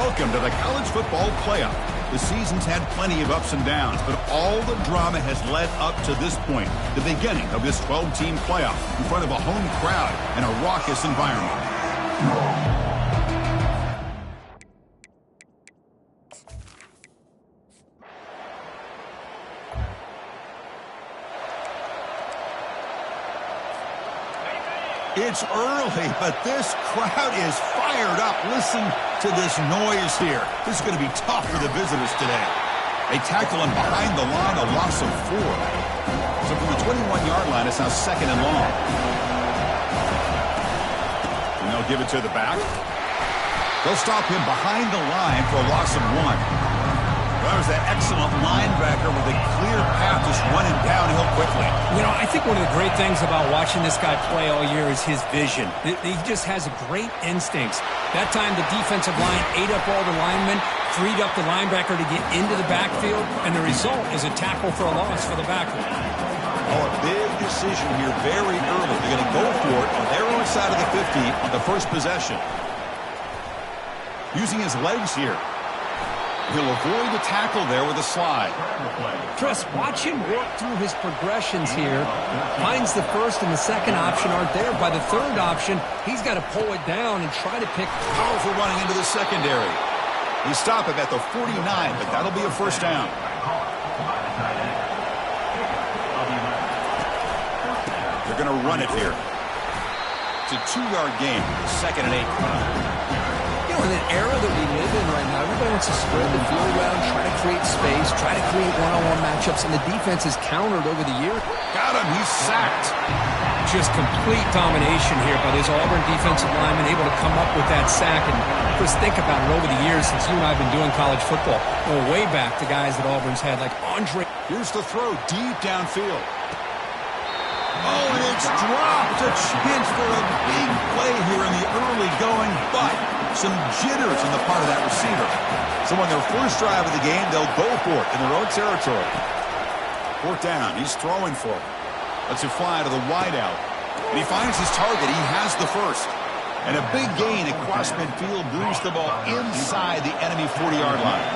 Welcome to the college football playoff. The season's had plenty of ups and downs, but all the drama has led up to this point, the beginning of this 12-team playoff in front of a home crowd and a raucous environment. It's early, but this crowd is fired up. Listen to this noise here. This is going to be tough for the visitors today. They tackle him behind the line, a loss of 4. So from the 21-yard line, it's now 2nd and long. And they'll give it to the back. They'll stop him behind the line for a loss of 1. That was that excellent linebacker with a clear path just running downhill quickly. You know, I think one of the great things about watching this guy play all year is his vision. He just has great instincts. That time the defensive line ate up all the linemen, freed up the linebacker to get into the backfield, and the result is a tackle for a loss for the backer. Oh, a big decision here very early. They're going to go for it on their own side of the 50 on the first possession. Using his legs here. He'll avoid the tackle there with a slide. Chris, watch him work through his progressions here. Finds the first and the second option aren't there. By the third option, he's got to pull it down and try to pick. Powerful running into the secondary. They stop him at the 49, but that'll be a first down. They're going to run it here. It's a 2-yard gain, 2nd and 8. You know, in an era that we live in right now, everybody wants to spread the field around, try to create space, try to create one-on-one matchups, and the defense has countered over the year. Got him. He's sacked. Just complete domination here by this Auburn defensive lineman, able to come up with that sack. And just think about it over the years since you and I have been doing college football. Going way back to guys that Auburn's had, like Andre. Here's the throw deep downfield. Oh, and it's dropped. A chance for a big play here in the early going, but some jitters on the part of that receiver. So on their first drive of the game, they'll go for it in their own territory. 4th down. He's throwing for it. Lets it fly to the wideout. And he finds his target. He has the first. And a big gain across midfield moves the ball inside the enemy 40-yard line.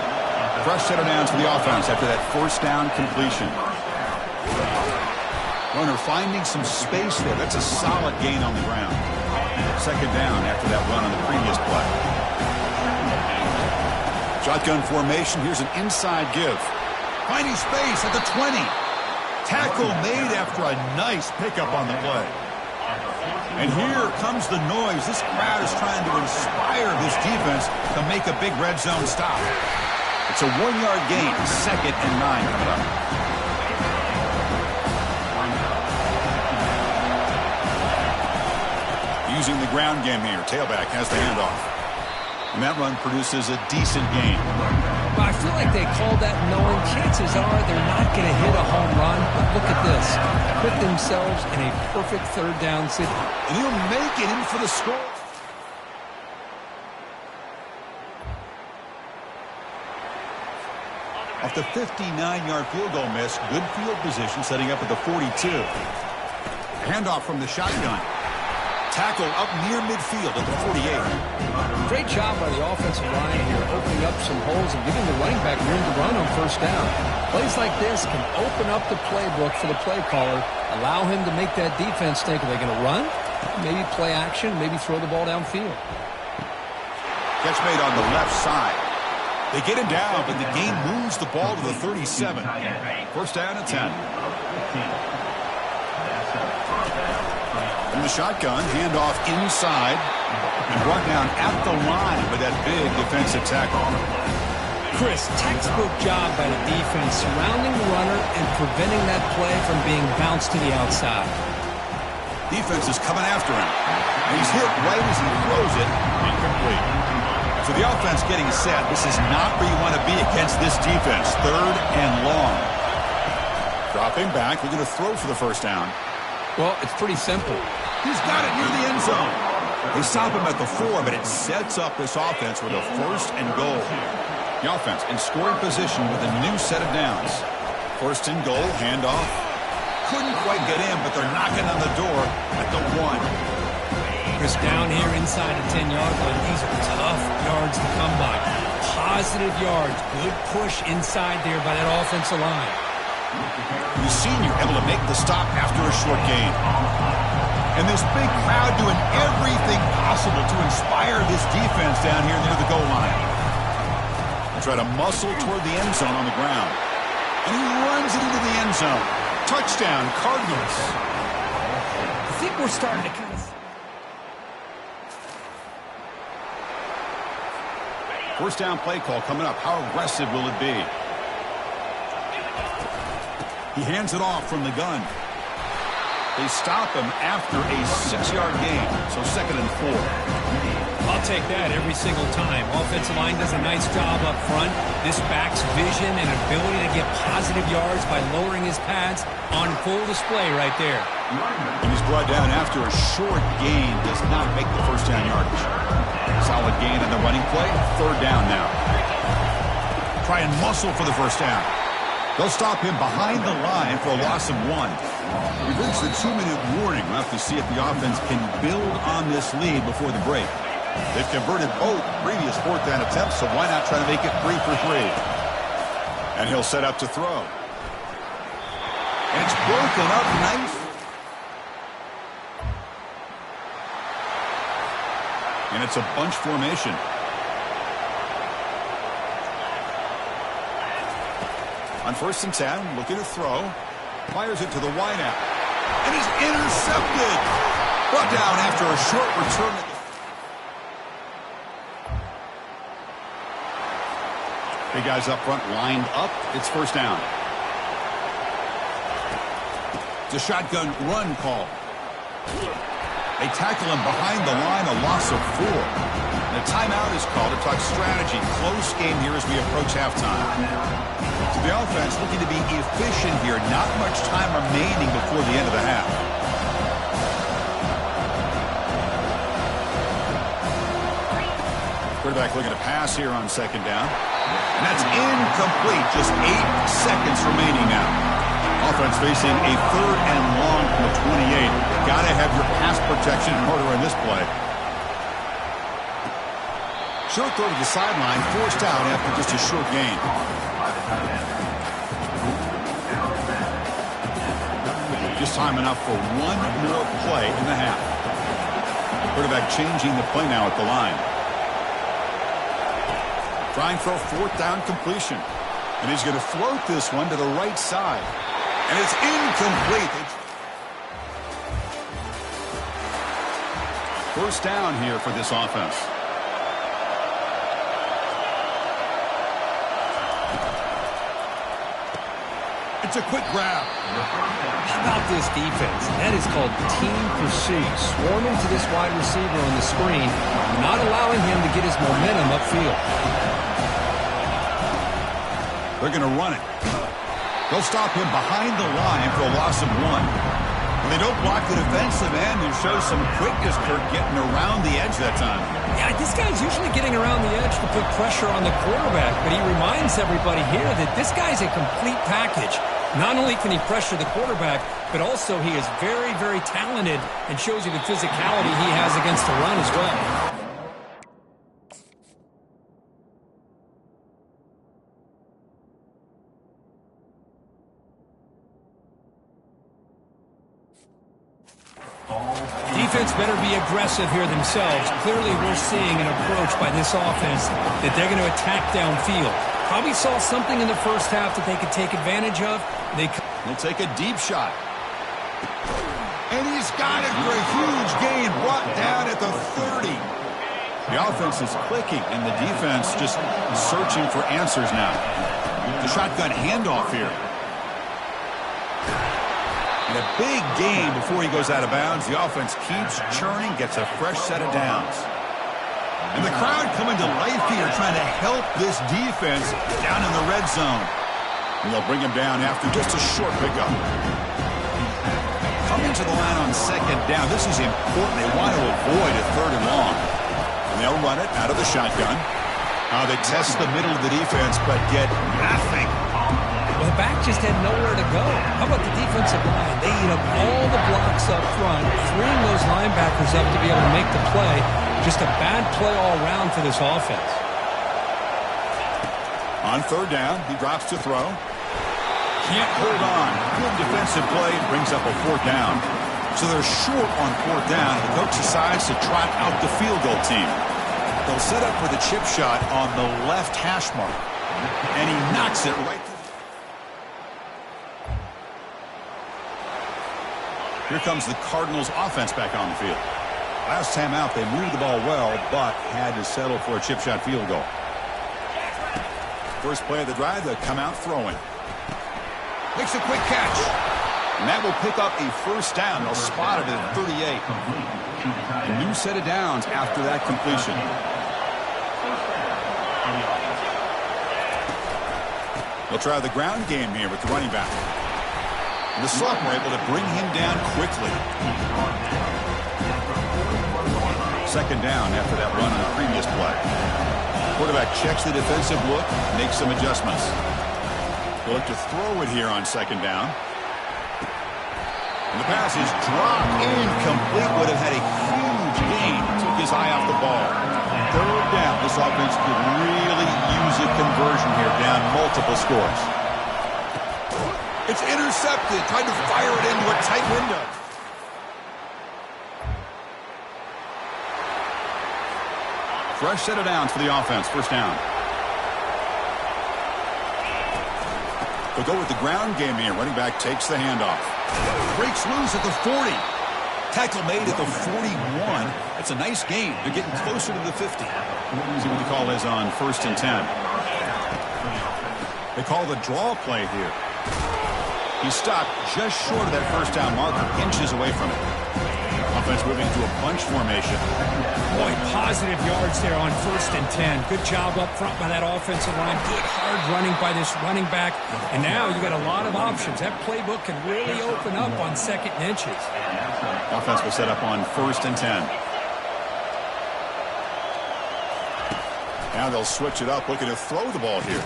Fresh set of downs for the offense after that first down completion. Runner finding some space there. That's a solid gain on the ground. 2nd down after that run on the previous play. Shotgun formation. Here's an inside give. Finding space at the 20. Tackle made after a nice pickup on the play. And here comes the noise. This crowd is trying to inspire this defense to make a big red zone stop. It's a 1-yard gain. 2nd and 9 coming up. Using the ground game here. Tailback has the handoff. And that run produces a decent gain. Well, I feel like they called that knowing chances are they're not going to hit a home run. But look at this. Put themselves in a perfect 3rd down situation. And he'll make it in for the score. Off the 59-yard field goal miss, good field position setting up at the 42. Handoff from the shotgun. Tackle up near midfield at the 48. Great job by the offensive line here, opening up some holes and giving the running back room to run on first down. Plays like this can open up the playbook for the play caller, allow him to make that defense think, are they going to run? Maybe play action, maybe throw the ball downfield. Catch made on the left side. They get him down, but the game moves the ball to the 37. First down at 10. From the shotgun, handoff inside, and brought down at the line with that big defensive tackle. Chris, textbook job by the defense, surrounding the runner and preventing that play from being bounced to the outside. Defense is coming after him, and he's hit right as he throws it, incomplete. So the offense getting set. This is not where you want to be against this defense. 3rd and long. Dropping back, we're going to throw for the first down. Well, it's pretty simple. He's got it near the end zone. They stop him at the 4, but it sets up this offense with a 1st and goal. The offense in scoring position with a new set of downs. 1st and goal, handoff. Couldn't quite get in, but they're knocking on the door at the 1. Chris, down here inside the 10-yard line, these are tough yards to come by. positive yards. Good push inside there by that offensive line. The senior able to make the stop after a short gain. And this big crowd doing everything possible to inspire this defense down here near the goal line. They try to muscle toward the end zone on the ground. And he runs it into the end zone. Touchdown, Cardinals. I think we're starting to kind of... First down play call coming up. How aggressive will it be? He hands it off from the gun. They stop him after a 6-yard gain. So 2nd and 4. I'll take that every single time. Offensive line does a nice job up front. This back's vision and ability to get positive yards by lowering his pads on full display right there. And he's brought down after a short gain. Does not make the first down yardage. Solid gain in the running play. 3rd down now. Try and muscle for the first down. They'll stop him behind the line for a loss of 1. We've reached the 2-minute warning. We'll have to see if the offense can build on this lead before the break. They've converted both previous 4th down attempts, so why not try to make it 3 for 3? And he'll set up to throw. And it's broken up nice. And it's a bunch formation. On 1st and 10, looking to throw. Fires it to the wideout. And is intercepted. Brought down after a short return. Big guys up front lined up. It's 1st down. It's a shotgun run call. They tackle him behind the line, a loss of 4. And a timeout is called to talk strategy. Close game here as we approach halftime. So the offense looking to be efficient here. Not much time remaining before the end of the half. Quarterback looking to pass here on 2nd down. And that's incomplete. Just 8 seconds remaining now. Offense facing a 3rd and long from the 28. Got to have your pass protection in order in this play. Short throw to the sideline, forced out after just a short gain. Just time enough for 1 more play in the half. Quarterback changing the play now at the line. Trying for a 4th down completion. And he's going to float this one to the right side. And it's incomplete. 1st down here for this offense. It's a quick grab. How about this defense? That is called team pursuit. Swarming to this wide receiver on the screen, not allowing him to get his momentum upfield. They're going to run it. They'll stop him behind the line for a loss of 1. And they don't block the defensive end and show some quickness, Kirk, getting around the edge that time. Yeah, this guy's usually getting around the edge to put pressure on the quarterback, but he reminds everybody here that this guy's a complete package. Not only can he pressure the quarterback, but also he is very, very talented and shows you the physicality he has against the run as well. Defense better be aggressive here themselves. Clearly we're seeing an approach by this offense that they're going to attack downfield. Probably saw something in the first half that they could take advantage of. They'll take a deep shot. And he's got it for a huge gain, brought down at the 30. The offense is clicking, and the defense just searching for answers now. The shotgun handoff here. And a big gain before he goes out of bounds. The offense keeps churning, gets a fresh set of downs. And the crowd coming to life here, trying to help this defense down in the red zone. And they'll bring him down after just a short pickup. Coming to the line on 2nd down. This is important. They want to avoid a 3rd and long. And they'll run it out of the shotgun. They test the middle of the defense, but get nothing. Well, the back just had nowhere to go. How about the defensive line? They eat up all the blocks up front, freeing those linebackers up to be able to make the play. Just a bad play all around for this offense. On third down, he drops to throw. Can't hold on. Good defensive play. Brings up a fourth down. So they're short on fourth down. The coach decides to trot out the field goal team. They'll set up for the chip shot on the left hash mark. And he knocks it right through. Here comes the Cardinals offense back on the field. Last time out, they moved the ball well, but had to settle for a chip shot field goal. First play of the drive, they'll come out throwing. Makes a quick catch. And that will pick up a first down. They'll spot it at 38. A new set of downs after that completion. They'll try the ground game here with the running back. And the sophomore able to bring him down quickly. Second down after that run on the previous play. Quarterback checks the defensive look, makes some adjustments. They'll look to throw it here on second down. And the pass is dropped incomplete. Would have had a huge gain. Took his eye off the ball. Third down. This offense could really use a conversion here, down multiple scores. It's intercepted. Tried to fire it into a tight window. Fresh set of downs for the offense. First down. They'll go with the ground game here. Running back takes the handoff. Breaks loose at the 40. Tackle made at the 41. That's a nice gain. They're getting closer to the 50. See what the call is on 1st and 10. They call the draw play here. He stopped just short of that first down marker, inches away from it. Offense moving to a bunch formation. Boy, positive yards there on 1st and 10. Good job up front by that offensive line. Good hard running by this running back. And now you got a lot of options. That playbook can really open up on 2nd and inches. Offense will set up on 1st and 10. Now they'll switch it up, looking to throw the ball here.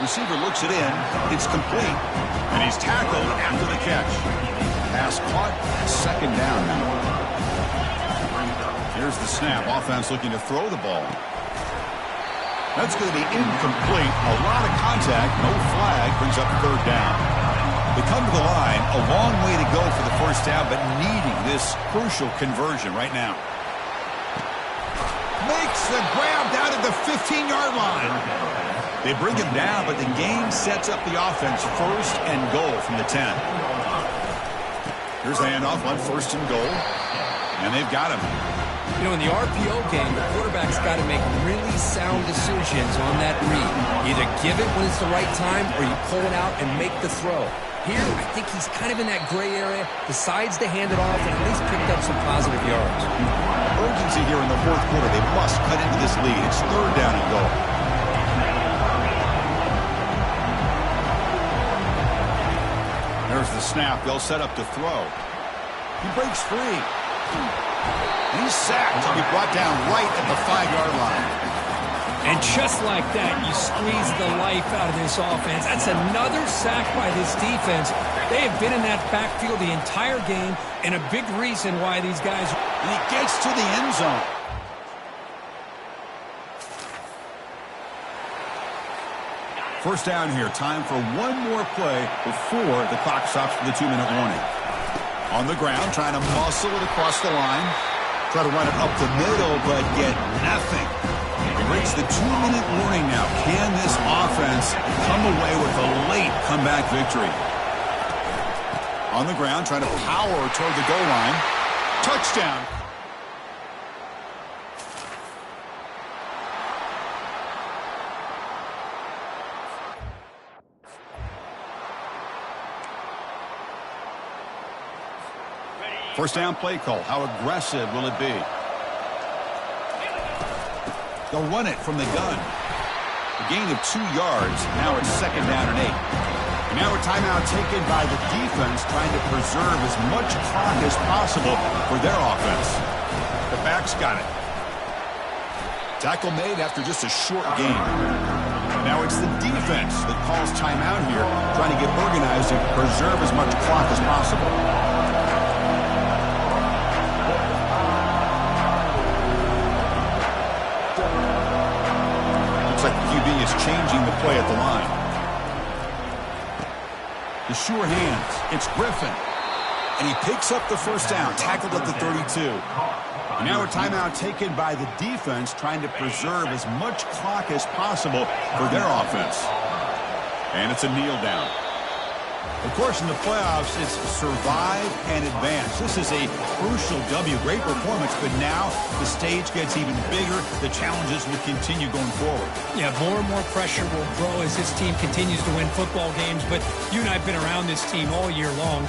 Receiver looks it in. It's complete. And he's tackled after the catch. Pass caught. Second down now. Here's the snap. Offense looking to throw the ball. That's going to be incomplete. A lot of contact. No flag. Brings up third down. They come to the line. A long way to go for the first down, but needing this crucial conversion right now. Makes the grab down at the 15-yard line. They bring him down, but the game sets up the offense. 1st and goal from the 10. Here's the handoff on 1st and goal. And they've got him. You know, in the RPO game, the quarterback's got to make really sound decisions on that read. Either give it when it's the right time or you pull it out and make the throw. Here, I think he's kind of in that gray area, decides to hand it off, and at least picked up some positive yards. Urgency here in the 4th quarter. They must cut into this lead. It's 3rd down and goal. There's the snap. They'll set up to throw. He breaks free. He's sacked. He'll be brought down right at the 5-yard line. And just like that, you squeeze the life out of this offense. That's another sack by this defense. They have been in that backfield the entire game, and a big reason why these guys... And he gets to the end zone. First down here. Time for one more play before the clock stops for the 2-minute warning. On the ground, trying to muscle it across the line. Try to run it up the middle, but get nothing. He breaks the 2-minute warning now. Can this offense come away with a late comeback victory? On the ground, trying to power toward the goal line. Touchdown. First down play call. How aggressive will it be? They'll run it from the gun. A gain of 2 yards. Now it's 2nd down and 8. And now a timeout taken by the defense, trying to preserve as much clock as possible for their offense. The backs got it. Tackle made after just a short gain. Now it's the defense that calls timeout here, trying to get organized and preserve as much clock as possible. Looks like the QB is changing the play at the line. The sure hands. It's Griffin. And he picks up the first down, tackled at the 32. And now a timeout taken by the defense, trying to preserve as much clock as possible for their offense. And it's a kneel down. Of course, in the playoffs, it's survive and advance. This is a crucial W. Great performance, but now the stage gets even bigger. The challenges will continue going forward. Yeah, more and more pressure will grow as this team continues to win football games, but you and I have been around this team all year long.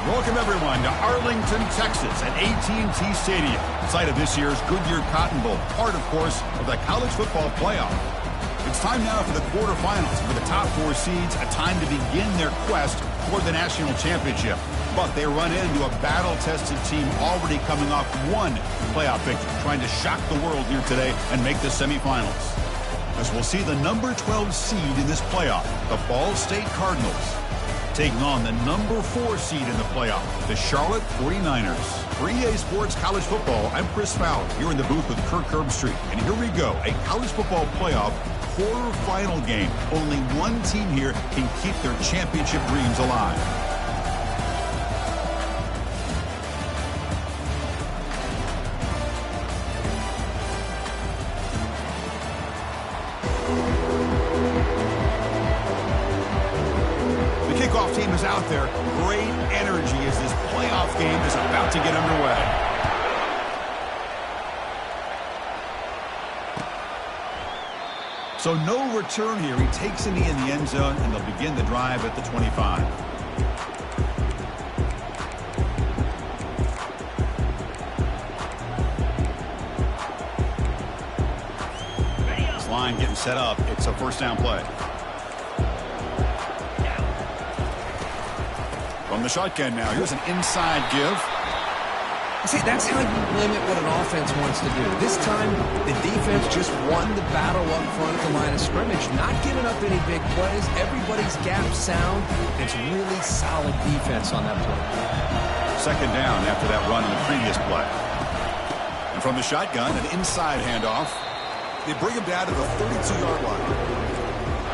Welcome, everyone, to Arlington, Texas at AT&T Stadium, site of this year's Goodyear Cotton Bowl, part, of course, of the college football playoff. It's time now for the quarterfinals. For the top 4 seeds, a time to begin their quest toward the national championship. But they run into a battle-tested team already coming off one playoff victory, trying to shock the world here today and make the semifinals. As we'll see the number 12 seed in this playoff, the Ball State Cardinals, taking on the number 4 seed in the playoff, the Charlotte 49ers. For EA Sports College Football, I'm Chris Fowler, here in the booth with Kirk Herbstreit. And here we go, a college football playoff quarterfinal game. Only one team here can keep their championship dreams alive. Kickoff team is out there. Great energy as this playoff game is about to get underway. So no return here. He takes a knee in the end zone, and they'll begin the drive at the 25. This line getting set up. It's a first down play. From the shotgun now, here's an inside give. See, that's how you limit what an offense wants to do. This time, the defense just won the battle up front at the line of scrimmage, not giving up any big plays. Everybody's gap sound. It's really solid defense on that play. Second down after that run in the previous play. And from the shotgun, an inside handoff. They bring him down to the 32-yard line.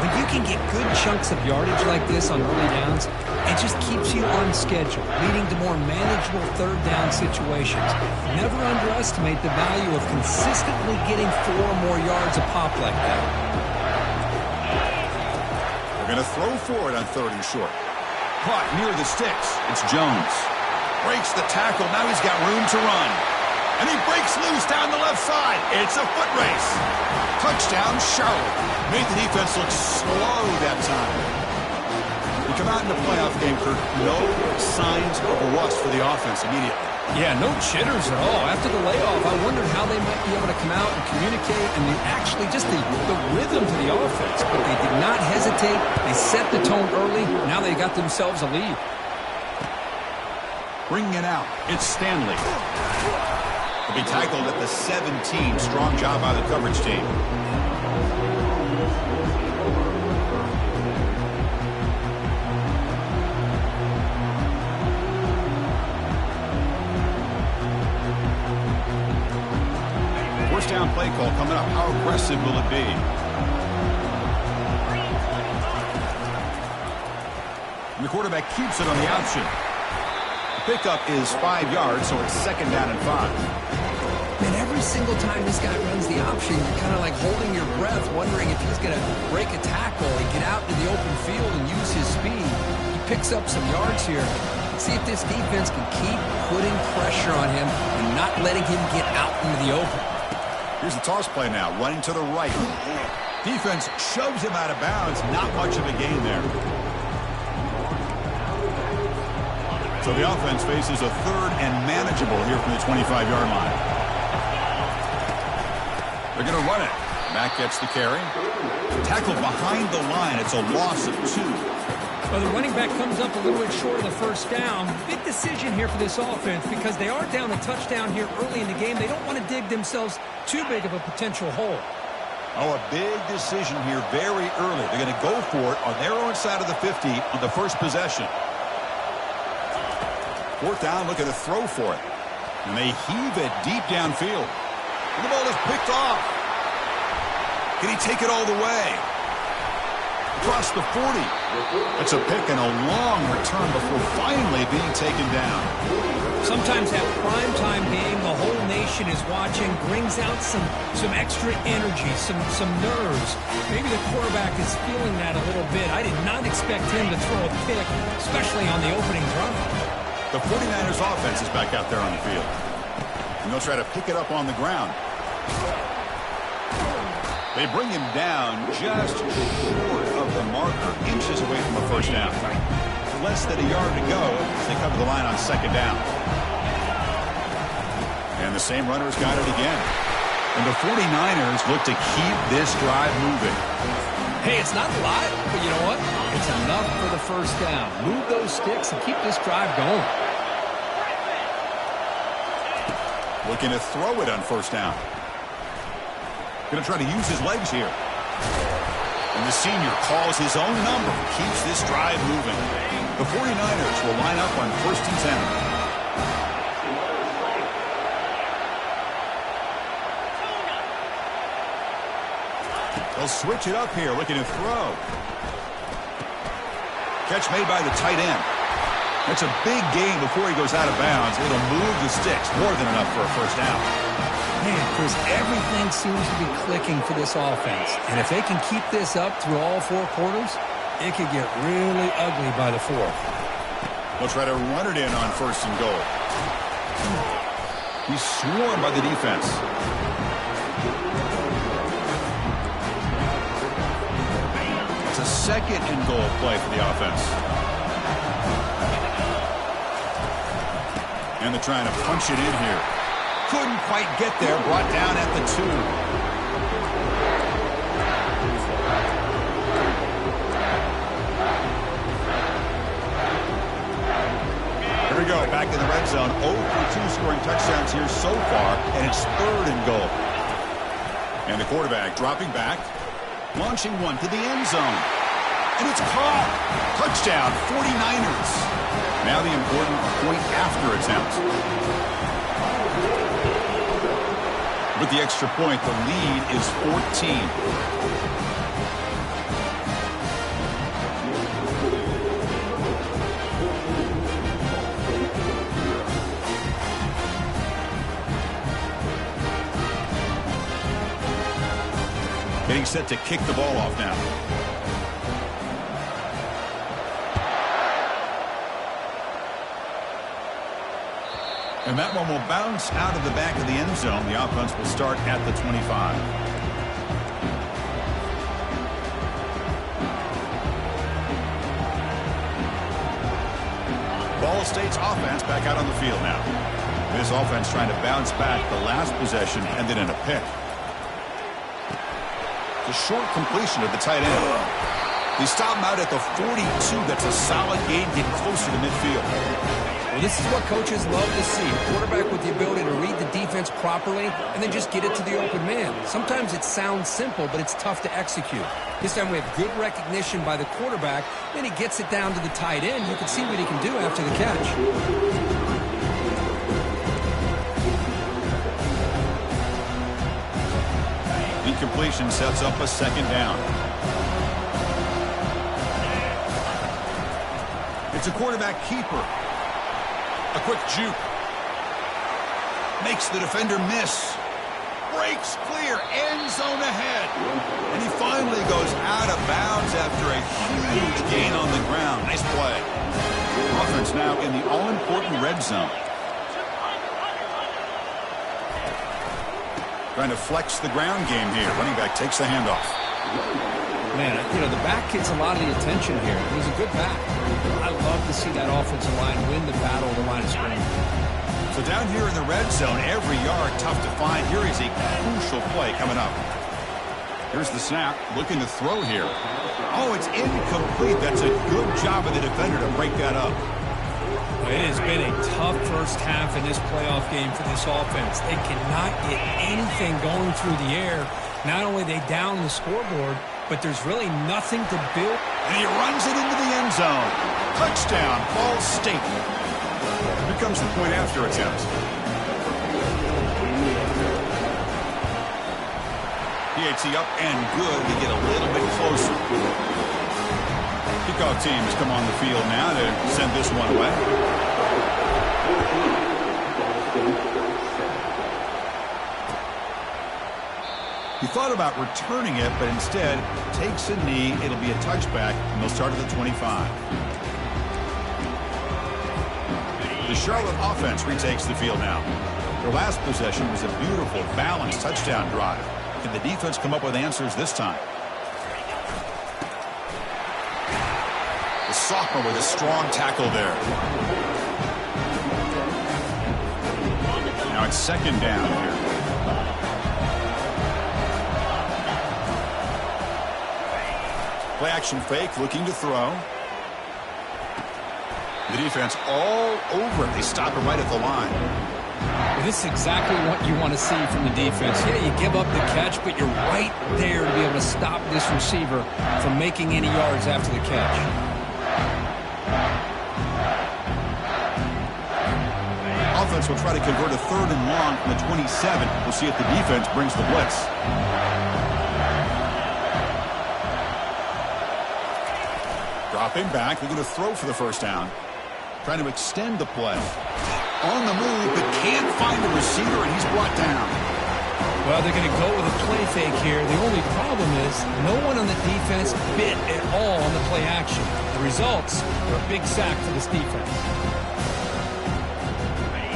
When you can get good chunks of yardage like this on early downs, it just keeps you on schedule, leading to more manageable third down situations. Never underestimate the value of consistently getting 4 or more yards a pop like that. They're going to throw for it on 3rd and short. Caught near the sticks. It's Jones. Breaks the tackle. Now he's got room to run. And he breaks loose down the left side. It's a foot race. Touchdown, Charlotte. Made the defense look slow that time. We come out in the playoff game, Kirk. No signs of rust for the offense immediately. Yeah, no jitters at all. After the layoff, I wondered how they might be able to come out and communicate and actually just the rhythm to the offense. But they did not hesitate. They set the tone early. Now they got themselves a lead. Bringing it out. It's Stanley. He'll be tackled at the 17. Strong job by the coverage team. First down play call coming up. How aggressive will it be? And the quarterback keeps it on the option. The pickup is 5 yards, so it's 2nd down and 5. And every single time this guy runs the option, you're kind of like holding your breath, wondering if he's going to break a tackle and get out into the open field and use his speed. He picks up some yards here. Let's see if this defense can keep putting pressure on him and not letting him get out into the open. Here's the toss play now, running to the right. Defense shoves him out of bounds. Not much of a gain there. So the offense faces a 3rd and manageable here from the 25-yard line. They're going to run it. Mack gets the carry. Tackled behind the line. It's a loss of 2. Well, the running back comes up a little bit short of the first down. Big decision here for this offense because they are down a touchdown here early in the game. They don't want to dig themselves too big of a potential hole. Oh, a big decision here very early. They're going to go for it on their own side of the 50 on the first possession. 4th down, look at a throw for it. And they heave it deep downfield. And the ball is picked off. Can he take it all the way? Across the 40. It's a pick and a long return before finally being taken down. Sometimes that primetime game, the whole nation is watching, brings out some extra energy, some nerves. Maybe the quarterback is feeling that a little bit. I did not expect him to throw a pick, especially on the opening drive. The 49ers offense is back out there on the field. And they'll try to pick it up on the ground. They bring him down just short of the marker, inches away from a first down. less than a yard to go as they come to the line on second down. And the same runner's got it again. And the 49ers look to keep this drive moving. Hey, it's not a lot, but you know what? It's enough for the first down. Move those sticks and keep this drive going. Looking to throw it on first down. Going to try to use his legs here. And the senior calls his own number, keeps this drive moving. The 49ers will line up on first and 10. They'll switch it up here, looking to throw. Catch made by the tight end. That's a big gain before he goes out of bounds. It'll move the sticks, more than enough for a first down. Man, Chris, everything seems to be clicking for this offense. And if they can keep this up through all four quarters, it could get really ugly by the fourth. They'll try to run it in on first and goal. He's swarmed by the defense. It's a second and goal play for the offense. And they're trying to punch it in here. Couldn't quite get there. Brought down at the 2. Here we go. Back in the red zone. 0 for 2 scoring touchdowns here so far. And it's third and goal. And the quarterback dropping back. Launching one to the end zone. And it's caught. Touchdown, 49ers. Now the important point after attempt. With the extra point, the lead is 14. Getting set to kick the ball off now. And that one will bounce out of the back of the end zone. The offense will start at the 25. Ball State's offense back out on the field now. This offense trying to bounce back. The last possession ended in a pick. The short completion of the tight end. They stop him out at the 42. That's a solid gain, getting closer to midfield. Well, this is what coaches love to see. A quarterback with the ability to read the defense properly and then just get it to the open man. Sometimes it sounds simple, but it's tough to execute. This time we have good recognition by the quarterback. Then he gets it down to the tight end. You can see what he can do after the catch. Incompletion sets up a second down. It's a quarterback keeper. A quick juke. Makes the defender miss. Breaks clear. End zone ahead. And he finally goes out of bounds after a huge gain on the ground. Nice play. Offense now in the all-important red zone. Trying to flex the ground game here. Running back takes the handoff. Man, you know, the back gets a lot of the attention here. He's a good back. I love to see that offensive line win the battle of the line of scrimmage. So down here in the red zone, every yard tough to find. Here is a crucial play coming up. Here's the snap, looking to throw here. Oh, it's incomplete. That's a good job of the defender to break that up. It has been a tough first half in this playoff game for this offense. They cannot get anything going through the air. Not only they down the scoreboard, but there's really nothing to build. And he runs it into the end zone. Touchdown, Ball State. Here comes the point after attempt. PAT up and good. We get a little bit closer. Kickoff teams come on the field now to send this one away. He thought about returning it, but instead takes a knee. It'll be a touchback, and they'll start at the 25. The Charlotte offense retakes the field now. Their last possession was a beautiful, balanced touchdown drive. Can the defense come up with answers this time? The sophomore with a strong tackle there. Now it's second down here. Play action fake, looking to throw. The defense all over it. They stop it right at the line. Well, this is exactly what you want to see from the defense. Yeah, you give up the catch, but you're right there to be able to stop this receiver from making any yards after the catch. Offense will try to convert a 3rd and long from the 27. We'll see if the defense brings the blitz. Dropping back, looking to throw for the first down. Trying to extend the play. On the move, but can't find the receiver, and he's brought down. Well, they're going to go with a play fake here. The only problem is no one on the defense bit at all on the play action. The results are a big sack for this defense.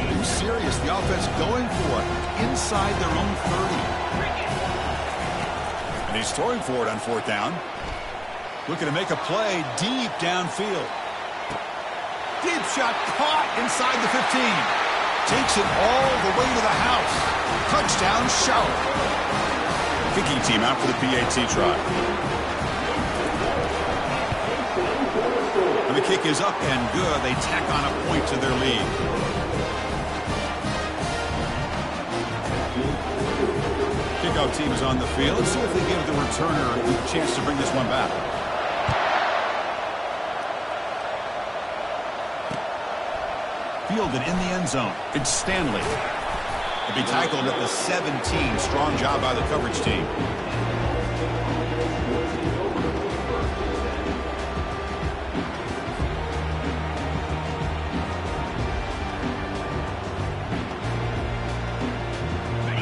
Being serious, the offense going for it inside their own 30. And he's throwing for it on 4th down. Looking to make a play deep downfield. Deep shot caught inside the 15. Takes it all the way to the house. Touchdown, Charlotte. Kicking team out for the PAT try. And the kick is up and good. They tack on a point to their lead. Kickoff team is on the field. Let's see if they give the returner a chance to bring this one back. Fielded in the end zone. It's Stanley. He'll be tackled at the 17. Strong job by the coverage team.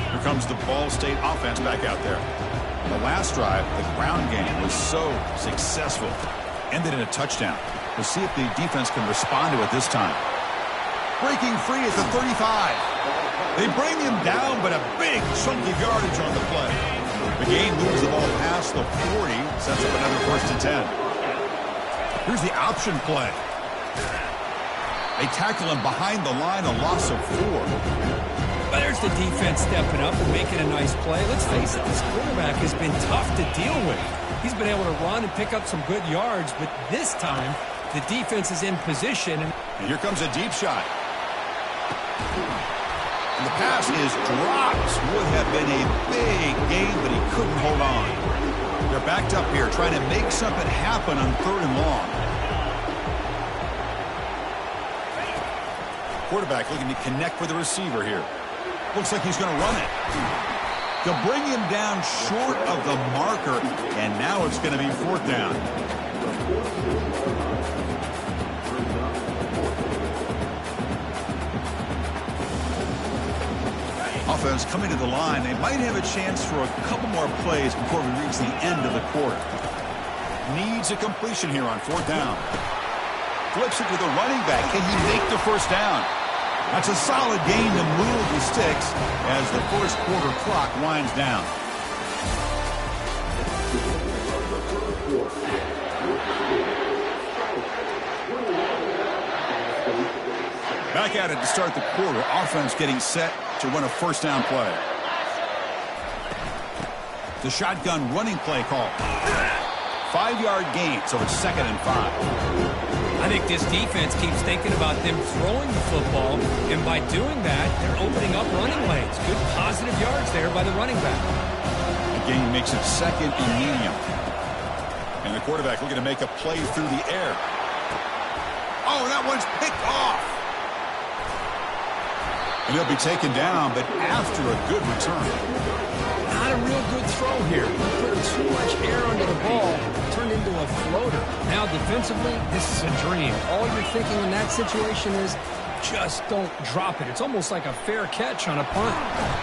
Here comes the Ball State offense back out there. The last drive, the ground game was so successful. Ended in a touchdown. We'll see if the defense can respond to it this time. Breaking free at the 35. They bring him down, but a big chunk of yardage on the play. The game moves the ball past the 40, sets up another 1st and 10. Here's the option play. They tackle him behind the line, a loss of 4. But there's the defense stepping up and making a nice play. Let's face it, this quarterback has been tough to deal with. He's been able to run and pick up some good yards, but this time the defense is in position. And here comes a deep shot. And the pass is dropped. Would have been a big gain, but he couldn't hold on. They're backed up here, trying to make something happen on 3rd and long. Quarterback looking to connect with the receiver here. Looks like he's going to run it. They'll bring him down short of the marker, and now it's going to be 4th down. Offense coming to the line. They might have a chance for a couple more plays before we reach the end of the quarter. Needs a completion here on 4th down. Flips it to the running back. Can he make the 1st down? That's a solid gain to move the sticks as the 1st quarter clock winds down. Back at it to start the quarter. Offense getting set to run a 1st down play. The shotgun running play call. 5-yard gain, so it's 2nd and 5. I think this defense keeps thinking about them throwing the football, and by doing that, they're opening up running lanes. Good positive yards there by the running back. The gain makes it 2nd and medium. And the quarterback looking to make a play through the air. Oh, that one's picked off. And he'll be taken down, but after a good return. Not a real good throw here. Put too much air under the ball, turned into a floater. Now defensively, this is a dream. All you're thinking in that situation is just don't drop it. It's almost like a fair catch on a punt.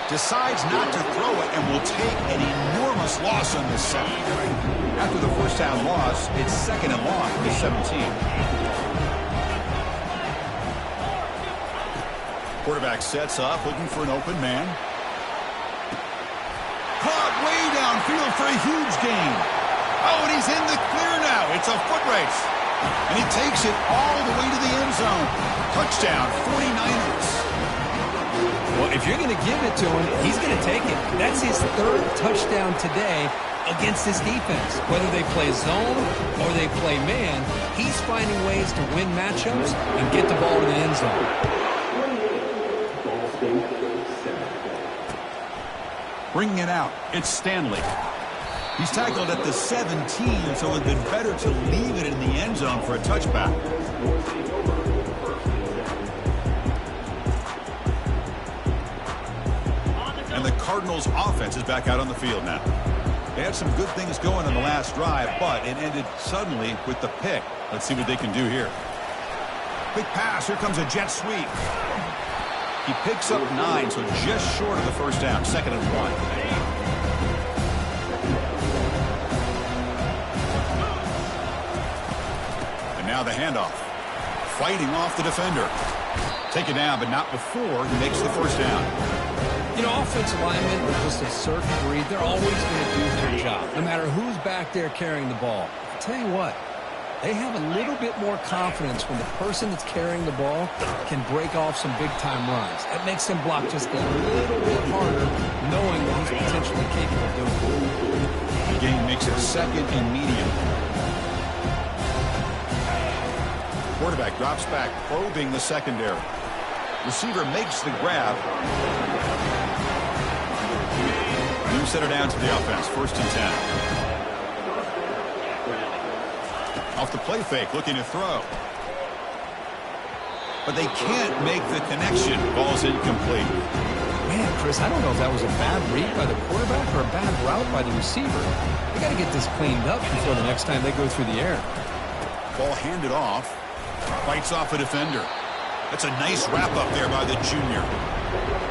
Decides not to throw it and will take an enormous loss on this set. After the 1st down loss, it's 2nd and long for the 17. Quarterback sets up, looking for an open man. Caught way downfield for a huge gain. Oh, and he's in the clear now. It's a foot race. And he takes it all the way to the end zone. Touchdown, 49ers. Well, if you're going to give it to him, he's going to take it. That's his third touchdown today against this defense. Whether they play zone or they play man, he's finding ways to win matchups and get the ball to the end zone. Bringing it out, it's Stanley. He's tackled at the 17, so it would have been better to leave it in the end zone for a touchback. And the Cardinals' offense is back out on the field now. They had some good things going on the last drive, but it ended suddenly with the pick. Let's see what they can do here. Quick pass. Here comes a jet sweep. He picks up 9, so just short of the first down. 2nd and 1. And now the handoff. Fighting off the defender. Take it down, but not before he makes the first down. You know, offensive linemen are just a certain breed. They're always going to do their job, no matter who's back there carrying the ball. I'll tell you what, they have a little bit more confidence when the person that's carrying the ball can break off some big-time runs. That makes them block just a little bit harder, knowing what he's potentially capable of doing. The game makes it 2nd and medium. Quarterback drops back, probing the secondary. Receiver makes the grab. New center down to the offense. 1st and 10. Off the play fake, looking to throw. But they can't make the connection. Ball's incomplete. Man, Chris, I don't know if that was a bad read by the quarterback or a bad route by the receiver. They got to get this cleaned up before the next time they go through the air. Ball handed off. Fights off a defender. That's a nice wrap-up there by the junior.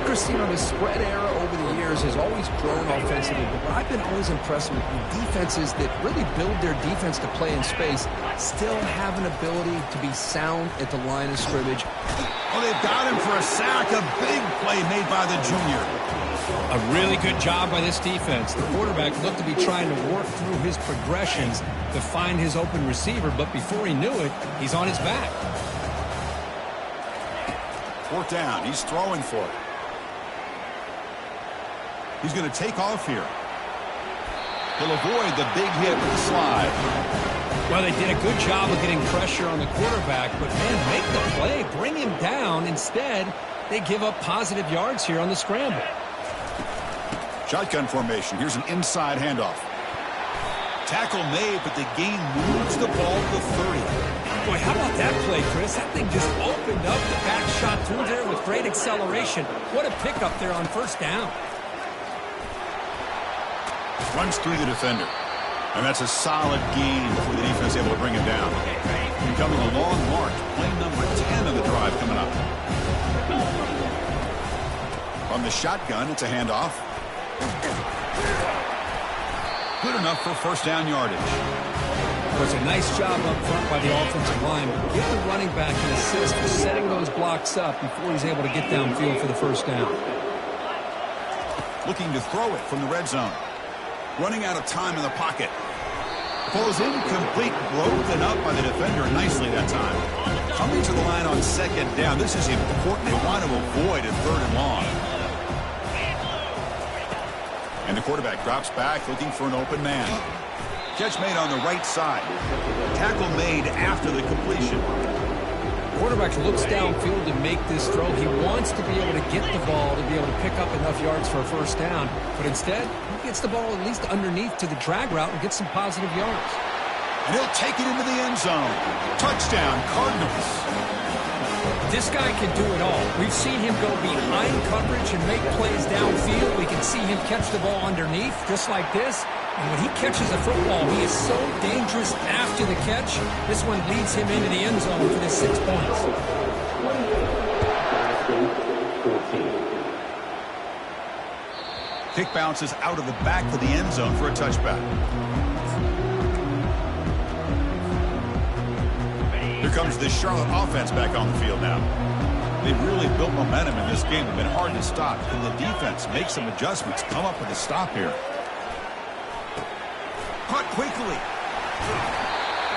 Chris, you know, the spread era over the years has always grown offensively, but I've been always impressed with defenses that really build their defense to play in space, still have an ability to be sound at the line of scrimmage. Oh, they've got him for a sack. A big play made by the junior. A really good job by this defense. The quarterback looked to be trying to work through his progressions to find his open receiver, but before he knew it, he's on his back. 4th down. He's throwing for it. He's going to take off here. He'll avoid the big hit with the slide. Well, they did a good job of getting pressure on the quarterback, but, man, make the play. Bring him down. Instead, they give up positive yards here on the scramble. Shotgun formation. Here's an inside handoff. Tackle made, but the gain moves the ball to the 30. Boy, how about that play, Chris? That thing just opened up the back shot through there with great acceleration. What a pickup there on 1st down. Runs through the defender. And that's a solid gain before the defense able to bring him down. Becoming a long march. Play number 10 of the drive coming up. From the shotgun, it's a handoff. Good enough for 1st down yardage. It was a nice job up front by the offensive line. Give the running back an assist for setting those blocks up before he's able to get downfield for the 1st down. Looking to throw it from the red zone. Running out of time in the pocket. Ball's incomplete, broken up by the defender nicely that time. Coming to the line on 2nd down. This is important. They want to avoid a 3rd and long. And the quarterback drops back, looking for an open man. Catch made on the right side. Tackle made after the completion. Quarterback looks downfield to make this throw. He wants to be able to get the ball to be able to pick up enough yards for a 1st down. But instead, he gets the ball at least underneath to the drag route and gets some positive yards. And he'll take it into the end zone. Touchdown, Cardinals. This guy can do it all. We've seen him go behind coverage and make plays downfield. We can see him catch the ball underneath, just like this. And when he catches a football, he is so dangerous after the catch. This one leads him into the end zone for the 6 points. Kick bounces out of the back of the end zone for a touchback. Here comes the Charlotte offense back on the field now. They've really built momentum in this game. It's been hard to stop. Can the defense make some adjustments, come up with a stop here? Caught quickly.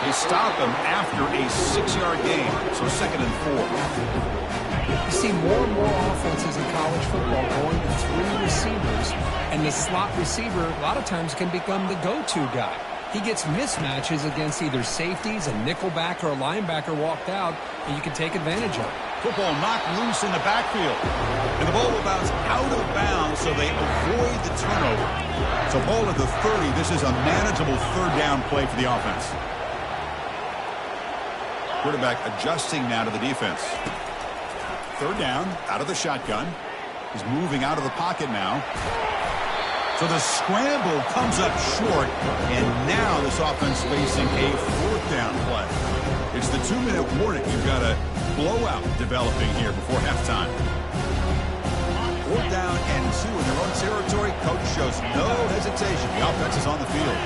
They stop him after a 6-yard gain, so 2nd and 4. You see more and more offenses in college football going to 3 receivers, and the slot receiver a lot of times can become the go-to guy. He gets mismatches against either safeties, a nickelback, or a linebacker walked out, and you can take advantage of it. Football knocked loose in the backfield. And the ball will bounce out of bounds, so they avoid the turnover. So ball at the 30. This is a manageable 3rd down play for the offense. Quarterback adjusting now to the defense. 3rd down, out of the shotgun. He's moving out of the pocket now. So the scramble comes up short, and now this offense facing a 4th down play. It's the 2-minute warning. You've got a blowout developing here before halftime. 4th down and 2 in their own territory. Coach shows no hesitation. The offense is on the field.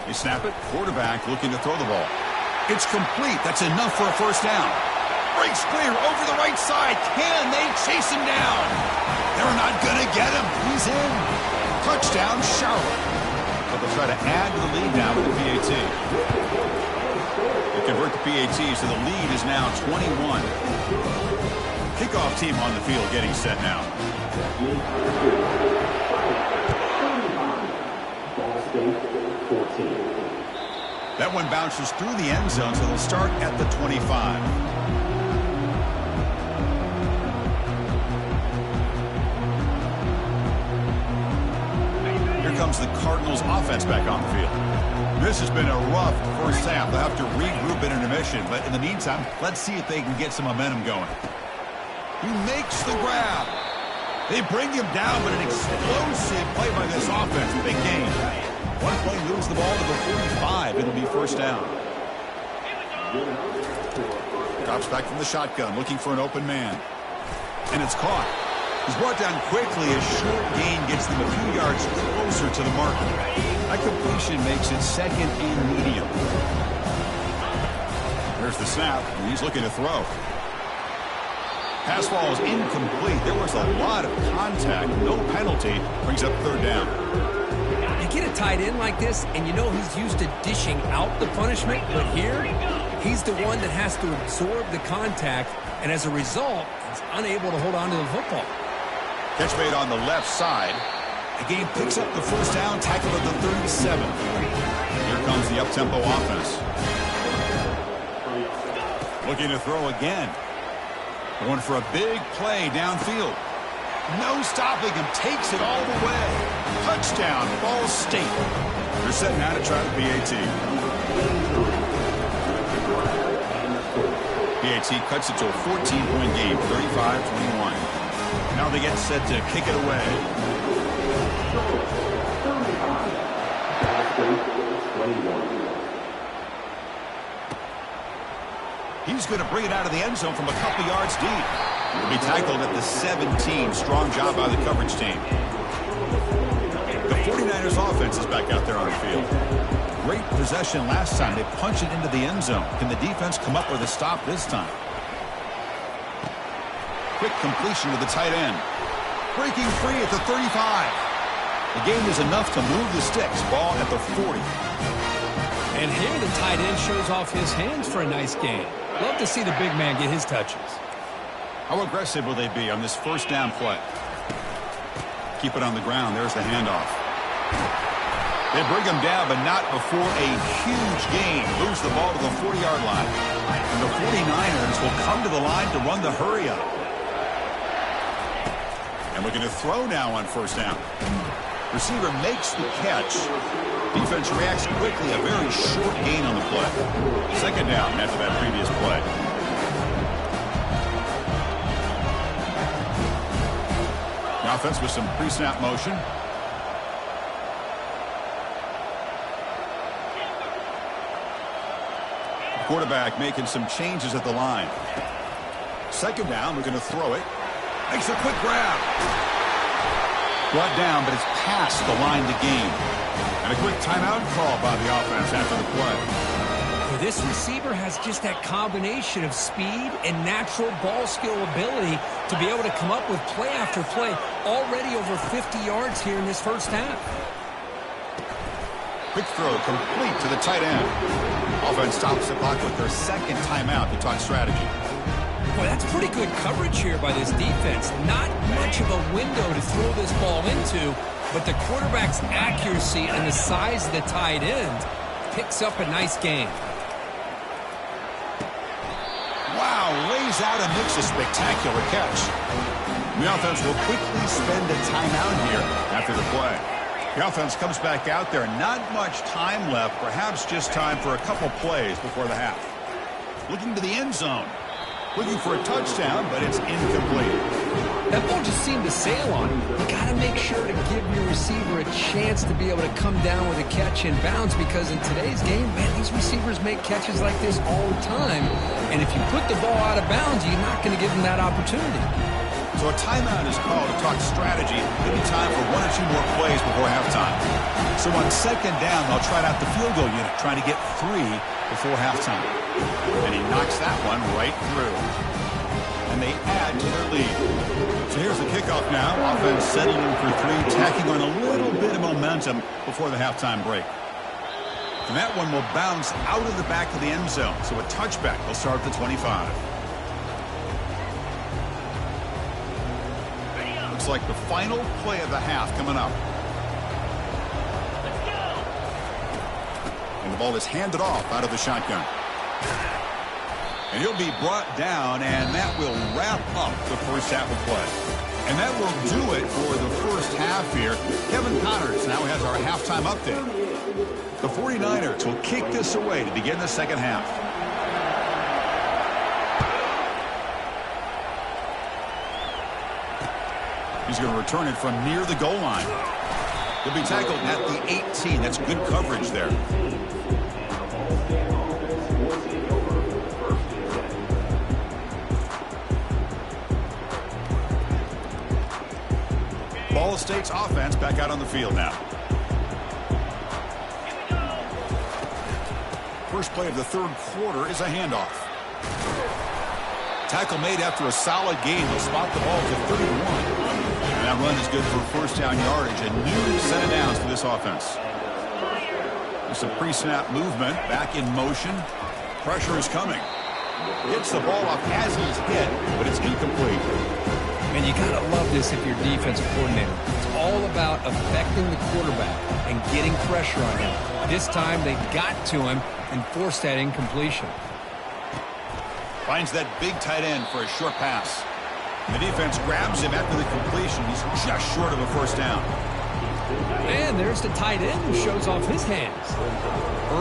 They snap it. Quarterback looking to throw the ball. It's complete. That's enough for a 1st down. Breaks clear over the right side. Can they chase him down? They're not going to get him. He's in. Touchdown, Charlotte. But they'll try to add to the lead now with the PAT. They convert the PAT, so the lead is now 21. Kickoff team on the field getting set now. That one bounces through the end zone, so they'll start at the 25. Comes the Cardinals offense back on the field. This has been a rough first half. They'll have to regroup in intermission, but in the meantime, let's see if they can get some momentum going. He makes the grab. They bring him down, but an explosive play by this offense. Big gain. One play moves the ball to the 45. It'll be 1st down. Drops back from the shotgun, looking for an open man. And it's caught. He's brought down quickly. A short gain gets them a few yards closer to the marker. That completion makes it 2nd and medium. There's the snap, and he's looking to throw. Pass ball is incomplete. There was a lot of contact. No penalty. Brings up 3rd down. You get a tight end like this, and you know he's used to dishing out the punishment, but here, he's the one that has to absorb the contact, and as a result, he's unable to hold on to the football. Catch made on the left side. The game picks up the 1st down, tackle at the 37. Here comes the up-tempo offense. Looking to throw again. Going for a big play downfield. No stopping him. Takes it all the way. Touchdown, Ball State. They're set now to try the PAT. PAT cuts it to a 14-point game, 35-21. Now they get set to kick it away. He's going to bring it out of the end zone from a couple yards deep. He'll be tackled at the 17. Strong job by the coverage team. The 49ers offense is back out there on the field. Great possession last time. They punch it into the end zone. Can the defense come up with a stop this time? Quick completion to the tight end. Breaking free at the 35. The gain is enough to move the sticks. Ball at the 40. And here the tight end shows off his hands for a nice gain. Love to see the big man get his touches. How aggressive will they be on this 1st down play? Keep it on the ground. There's the handoff. They bring him down, but not before a huge gain. Moves the ball to the 40-yard line. And the 49ers will come to the line to run the hurry up. And looking to throw now on 1st down. Receiver makes the catch. Defense reacts quickly. A very short gain on the play. 2nd down after that previous play. The offense with some pre-snap motion. Quarterback making some changes at the line. 2nd down, we're going to throw it. Makes a quick grab. Brought down, but it's past the line to gain. And a quick timeout call by the offense after the play. Well, This receiver has just that combination of speed and natural ball skill ability to be able to come up with play after play, already over 50 yards here in this first half. Quick throw complete to the tight end. Offense stops the clock with their second timeout to talk strategy. Boy, that's pretty good coverage here by this defense. Not much of a window to throw this ball into, but the quarterback's accuracy and the size of the tight end picks up a nice game. Wow, lays out and makes a spectacular catch. The offense will quickly spend a timeout here after the play. The offense comes back out there. Not much time left, perhaps just time for a couple plays before the half. Looking to the end zone. Looking for a touchdown, but it's incomplete. That ball just seemed to sail on him. You got to make sure to give your receiver a chance to be able to come down with a catch in bounds, because in today's game, man, these receivers make catches like this all the time. And if you put the ball out of bounds, you're not going to give them that opportunity. So a timeout is called to talk strategy. Maybe time for one or two more plays before halftime. So on second down, they'll try out the field goal unit, trying to get 3 before halftime. And he knocks that one right through. And they add to their lead. So here's the kickoff now. Offense settling for 3, tacking on a little bit of momentum before the halftime break. And that one will bounce out of the back of the end zone. So a touchback will start at the 25. Looks like the final play of the half coming up. And the ball is handed off out of the shotgun. And he'll be brought down, and that will wrap up the first half of play. And that will do it for the first half here. Kevin Connors now has our halftime update. The 49ers will kick this away to begin the second half. He's going to return it from near the goal line. He'll be tackled at the 18. That's good coverage there. Ball State's offense back out on the field now. First play of the third quarter is a handoff. Tackle made after a solid gain. They'll spot the ball to 31. And that run is good for first down yardage. A new set of downs for this offense. There's some pre-snap movement. Back in motion. Pressure is coming. Gets the ball off as he's hit, but it's incomplete. And you got to love this if you're defensive coordinator. It's all about affecting the quarterback and getting pressure on him. This time they got to him and forced that incompletion. Finds that big tight end for a short pass. The defense grabs him after the completion. He's just short of a first down. And there's the tight end who shows off his hands.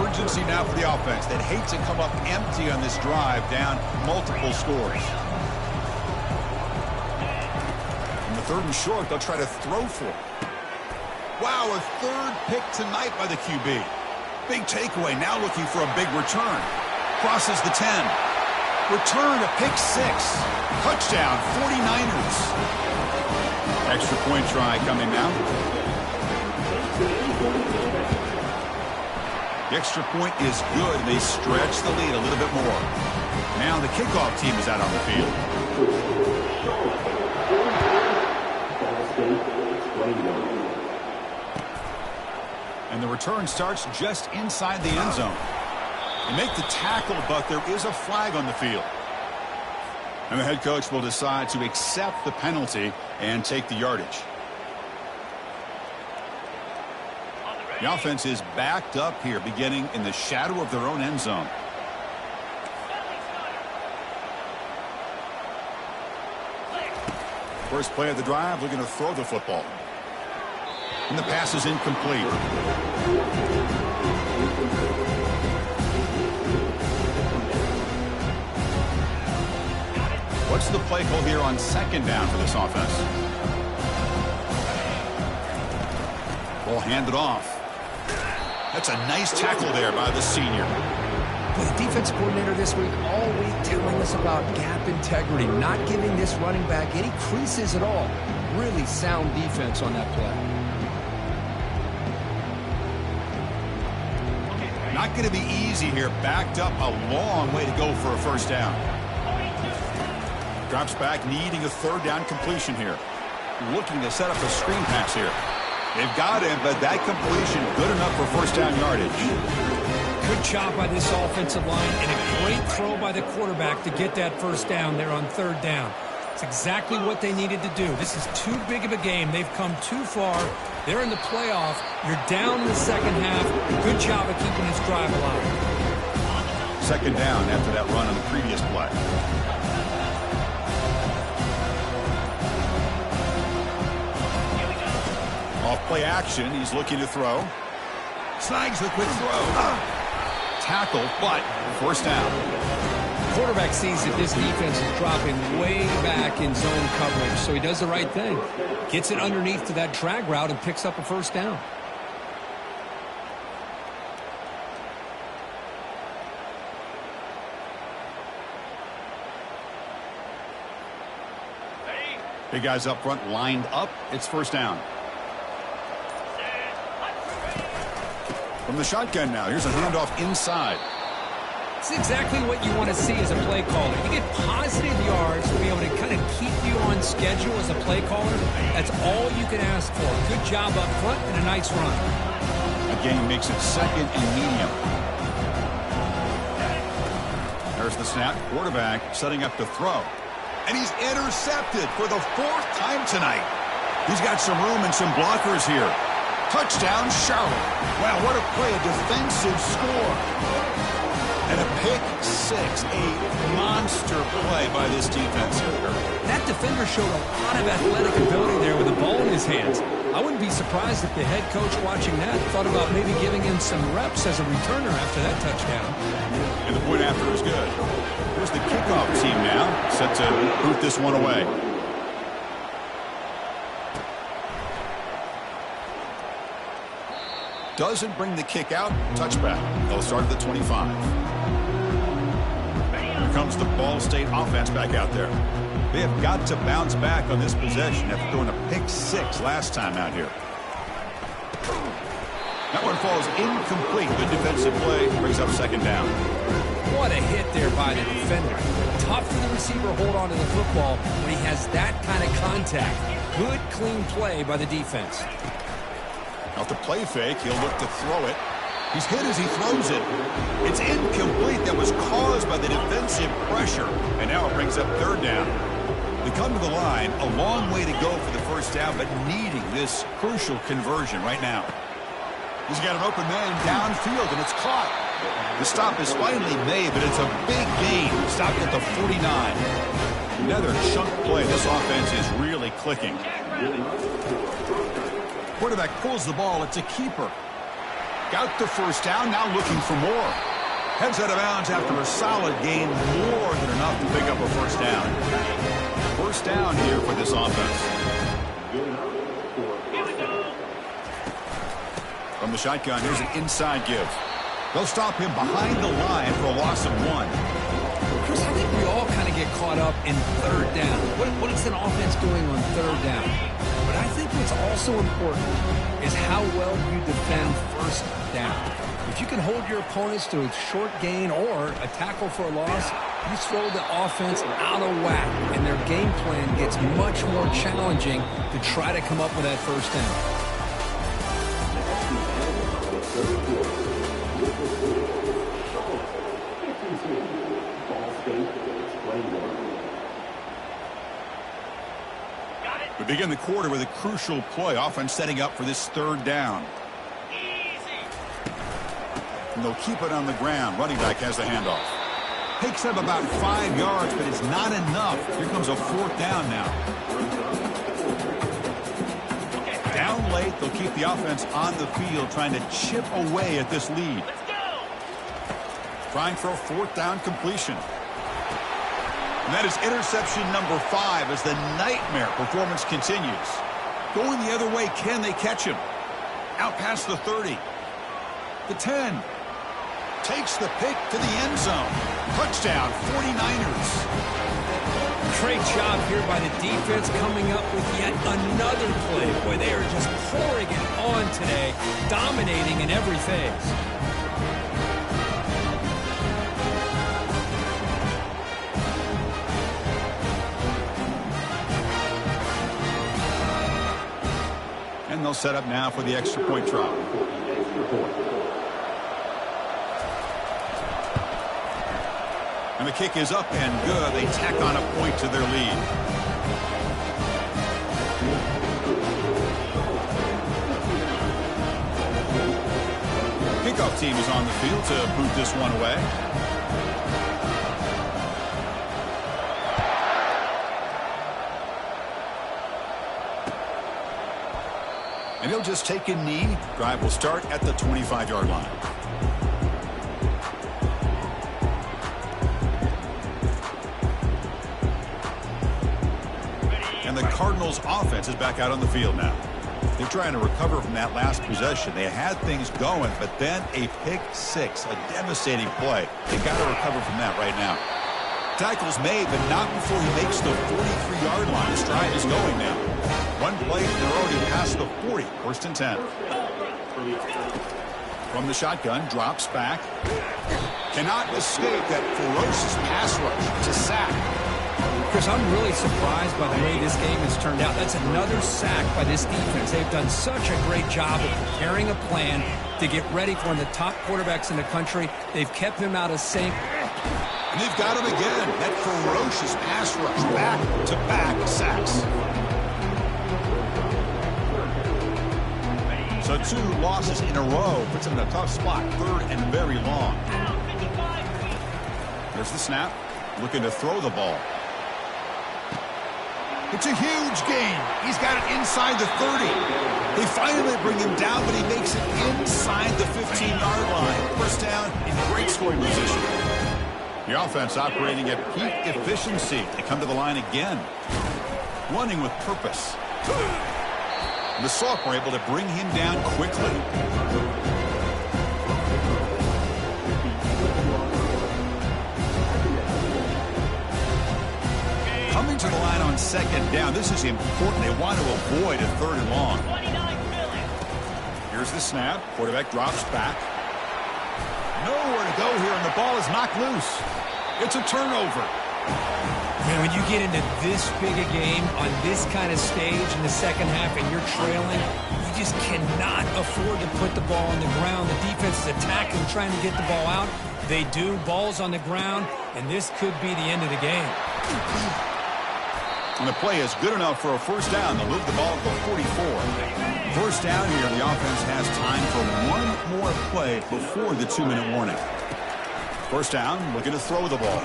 Urgency now for the offense that hate to come up empty on this drive, down multiple scores. In the third and short, they'll try to throw for it. Wow, a third pick tonight by the QB. Big takeaway, now looking for a big return. Crosses the 10. Return to pick 6. Touchdown, 49ers. Extra point try coming now. The extra point is good. They stretch the lead a little bit more. Now the kickoff team is out on the field. And the return starts just inside the end zone. They make the tackle, but there is a flag on the field. And the head coach will decide to accept the penalty and take the yardage. The offense is backed up here, beginning in the shadow of their own end zone. First play of the drive, looking to throw the football. And the pass is incomplete. What's the play call here on second down for this offense? Ball handed off. That's a nice tackle there by the senior. Well, the defense coordinator this week all week telling us about gap integrity, not giving this running back any creases at all. Really sound defense on that play. Not going to be easy here. Backed up a long way to go for a first down. Drops back, needing a third down completion here. Looking to set up a screen pass here. They've got him, but that completion good enough for first down yardage. Good job by this offensive line and a great throw by the quarterback to get that first down there on third down. It's exactly what they needed to do. This is too big of a game. They've come too far. They're in the playoff. You're down in the second half. Good job of keeping this drive alive. Second down after that run on the previous play. Off play action, he's looking to throw. Snags the quick throw. Tackle, but first down. Quarterback sees that this defense is dropping way back in zone coverage, so he does the right thing. Gets it underneath to that drag route and picks up a first down. Big guys up front lined up. It's first down. From the shotgun now, here's a handoff inside. It's exactly what you want to see as a play caller. You get positive yards to be able to kind of keep you on schedule as a play caller. That's all you can ask for. Good job up front and a nice run. The game makes it second and medium. There's the snap. Quarterback setting up to throw. And he's intercepted for the fourth time tonight. He's got some room and some blockers here. Touchdown, Charlotte. Wow, what a play, a defensive score. And a pick six, a monster play by this defense. That defender showed a lot of athletic ability there with the ball in his hands. I wouldn't be surprised if the head coach watching that thought about maybe giving him some reps as a returner after that touchdown. And the point after was good. Here's the kickoff team now, set to boot this one away. Doesn't bring the kick out. Touchback. They'll start at the 25. Here comes the Ball State offense back out there. They have got to bounce back on this possession after throwing a pick six last time out here. That one falls incomplete. Good defensive play. Brings up second down. What a hit there by the defender. Tough for the receiver to hold on to the football when he has that kind of contact. Good, clean play by the defense. Off the play fake, he'll look to throw it. He's hit as he throws it. It's incomplete. That was caused by the defensive pressure. And now it brings up third down. They come to the line, a long way to go for the first down, but needing this crucial conversion right now. He's got an open man downfield, and it's caught. The stop is finally made, but it's a big gain. Stopped at the 49. Another chunk play. This offense is really clicking. Quarterback pulls the ball. It's a keeper. Got the first down, now looking for more. Heads out of bounds after a solid gain, more than enough to pick up a first down. First down here for this offense. From the shotgun, here's an inside give. They'll stop him behind the line for a loss of one. Chris, I think we all kind of get caught up in third down. What is an offense doing on third down? But I think what's also important is how well you defend first down. If you can hold your opponents to a short gain or a tackle for a loss, you throw the offense out of whack, and their game plan gets much more challenging to try to come up with that first down. We begin the quarter with a crucial play, offense setting up for this third down. And they'll keep it on the ground. Running back has the handoff. Takes up about 5 yards, but it's not enough. Here comes a fourth down now. Down late, they'll keep the offense on the field, trying to chip away at this lead. Trying for a fourth down completion. And that is interception number 5 as the nightmare performance continues. Going the other way, can they catch him? Out past the 30. The 10. Takes the pick to the end zone. Touchdown, 49ers. Great job here by the defense coming up with yet another play. Boy, they are just pouring it on today, dominating in every phase. all set up now for the extra point try. And the kick is up and good. They tack on a point to their lead. Kickoff team is on the field to boot this one away. And he'll just take a knee. Drive will start at the 25-yard line. And the Cardinals offense is back out on the field now. They're trying to recover from that last possession. They had things going, but then a pick six, a devastating play. They got to recover from that right now. Tackle's made, but not before he makes the 43-yard line. His drive is going now. One play, they're already past the 40. First and 10. From the shotgun, drops back. Cannot escape that ferocious pass rush. It's a sack. Chris, I'm really surprised by the way this game has turned out. That's another sack by this defense. They've done such a great job of preparing a plan to get ready for one of the top quarterbacks in the country. They've kept him out of sync. And they've got him again. That ferocious pass rush. Back-to-back sacks. So 2 losses in a row puts him in a tough spot. Third and very long. There's the snap. Looking to throw the ball. It's a huge gain. He's got it inside the 30. They finally bring him down, but he makes it inside the 15-yard line. First down in great scoring position. The offense operating at peak efficiency. They come to the line again. Running with purpose. The sophomore able to bring him down quickly. Coming to the line on second down. This is important. They want to avoid a third and long. Here's the snap. Quarterback drops back. Nowhere to go here, and the ball is knocked loose. It's a turnover. Man, when you get into this big a game on this kind of stage in the second half and you're trailing, you just cannot afford to put the ball on the ground. The defense is attacking, trying to get the ball out. They do. Ball's on the ground, and this could be the end of the game. And the play is good enough for a first down. They'll move the ball to the 44. First down here, the offense has time for one more play before the 2-minute warning. First down, looking to throw the ball.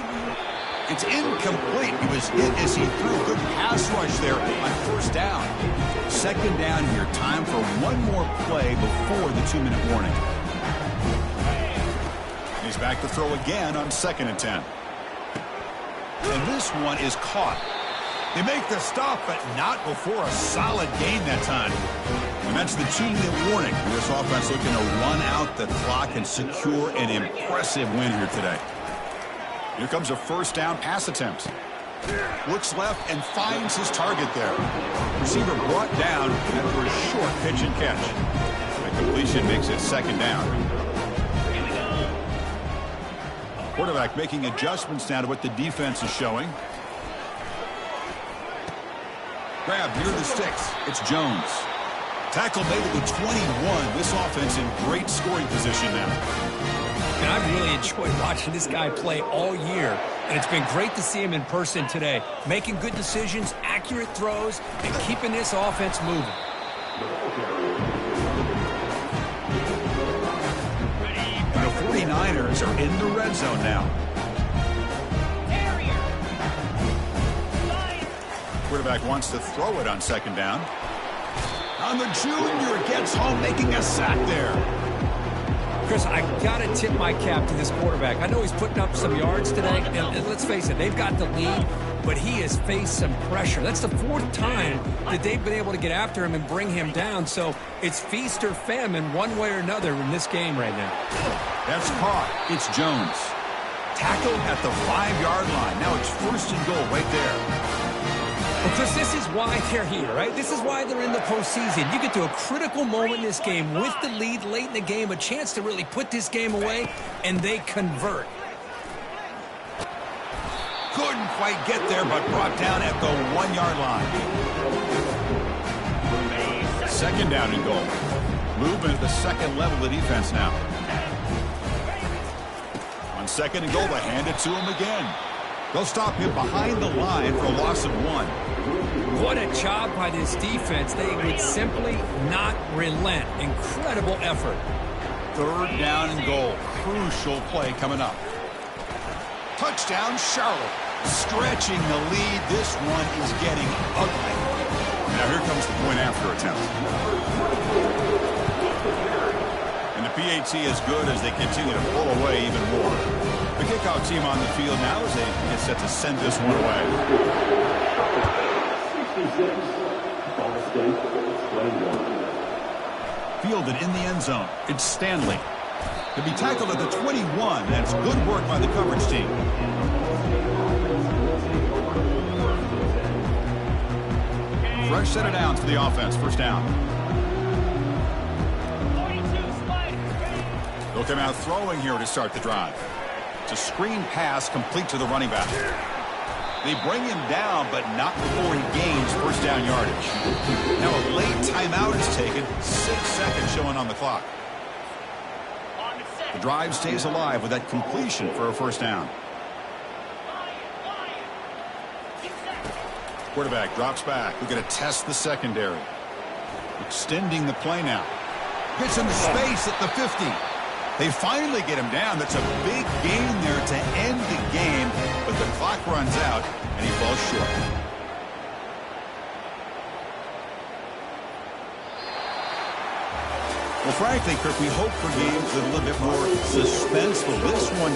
It's incomplete. He was hit as he threw a good pass rush there on first down. Second down here, time for one more play before the 2-minute warning. He's back to throw again on second and 10. And this one is caught. They make the stop, but not before a solid gain that time. And that's the 2-minute warning. This offense looking to run out the clock and secure an impressive win here today. Here comes a first down pass attempt. Looks left and finds his target there. Receiver brought down after a short pitch and catch. The completion makes it second down. Quarterback making adjustments now to what the defense is showing. Grab near the sticks. It's Jones. Tackle made at the 21. This offense in great scoring position now. And I've really enjoyed watching this guy play all year. And it's been great to see him in person today. Making good decisions, accurate throws, and keeping this offense moving. And the 49ers are in the red zone now. Quarterback wants to throw it on second down. On the junior, gets home, making a sack there. Chris, I got to tip my cap to this quarterback. I know he's putting up some yards today, and let's face it, they've got the lead, but he has faced some pressure. That's the 4th time that they've been able to get after him and bring him down, so it's feast or famine one way or another in this game right now. That's caught. It's Jones. Tackle at the 5-yard line. Now it's first and goal right there. Well, Chris, this is why they're here, right? This is why they're in the postseason. You get to a critical moment in this game with the lead late in the game, a chance to really put this game away, and they convert. Couldn't quite get there, but brought down at the 1-yard line. Second down and goal. Movement at the second level of the defense now. On second and goal, they hand it to him again. They'll stop him behind the line for a loss of 1. What a job by this defense. They would simply not relent. Incredible effort. Third down and goal. Crucial play coming up. Touchdown, Charlotte. Stretching the lead. This one is getting ugly. Now here comes the point after attempt. And the PAT is good as they continue to pull away even more. The kickoff team on the field now as they get set to send this one away. Fielded in the end zone. It's Stanley. To be tackled at the 21. That's good work by the coverage team. Fresh set of downs for the offense. First down. They'll come out throwing here to start the drive. It's a screen pass complete to the running back. They bring him down, but not before he gains first down yardage. Now a late timeout is taken. 6 seconds showing on the clock. The drive stays alive with that completion for a first down. Quarterback drops back. We're going to test the secondary. Extending the play now. Gets him space at the 50. They finally get him down. That's a big gain there to end the game, but the clock runs out, and he falls short. Well, frankly, Kirk, we hope for games with a little bit more suspenseful. This one